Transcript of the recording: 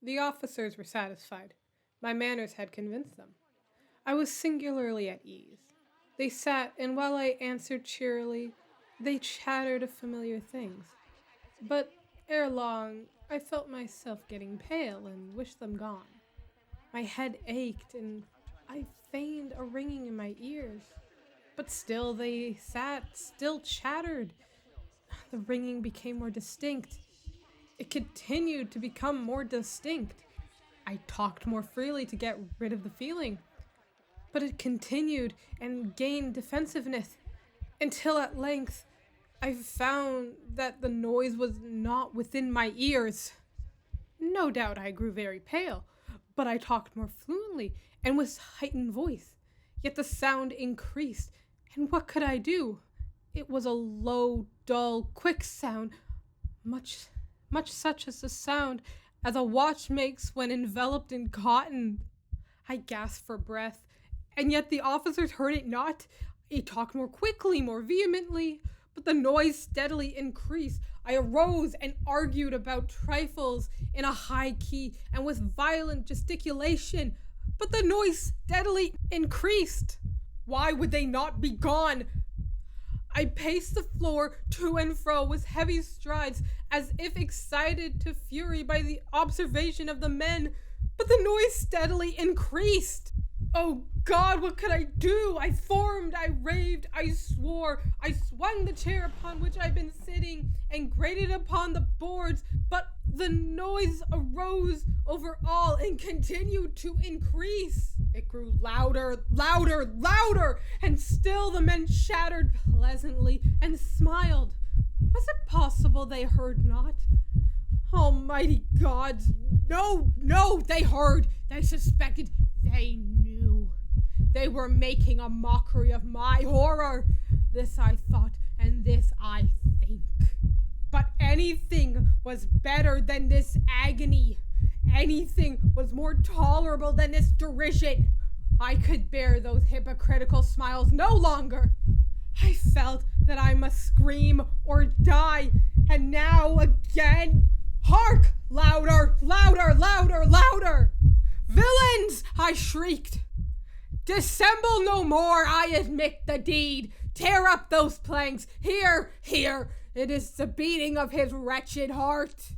The officers were satisfied. My manners had convinced them. I was singularly at ease. They sat, and while I answered cheerily, they chattered of familiar things. But ere long, I felt myself getting pale and wished them gone. My head ached, and I feigned a ringing in my ears. But still they sat, still chattered. The ringing became more distinct. It continued to become more distinct. I talked more freely to get rid of the feeling. But it continued and gained defensiveness until at length I found that the noise was not within my ears. No doubt I grew very pale, but I talked more fluently and with heightened voice. Yet the sound increased, and what could I do? It was a low, dull, quick sound, much such as the sound as a watch makes when enveloped in cotton. I gasped for breath, and yet the officers heard it not. He talked more quickly, more vehemently, but the noise steadily increased. I arose and argued about trifles in a high key and with violent gesticulation, but the noise steadily increased. Why would they not be gone? I paced the floor to and fro with heavy strides, as if excited to fury by the observation of the men, but the noise steadily increased. Oh God, what could I do? I foamed, I raved, I swore. I swung the chair upon which I'd been sitting and grated upon the boards, but the noise arose over all and continued to increase. It grew louder, louder, louder, and still the men chattered pleasantly and smiled. Was it possible they heard not? Almighty gods, no, they heard, they suspected, they knew. They were making a mockery of my horror. This I thought, and this I think. But anything was better than this agony. Anything was more tolerable than this derision. I could bear those hypocritical smiles no longer. I felt that I must scream or die, and now again, hark! Louder, louder, louder, louder! Villains! I shrieked. Dissemble no more, I admit the deed. Tear up those planks. Here, it is the beating of his wretched heart.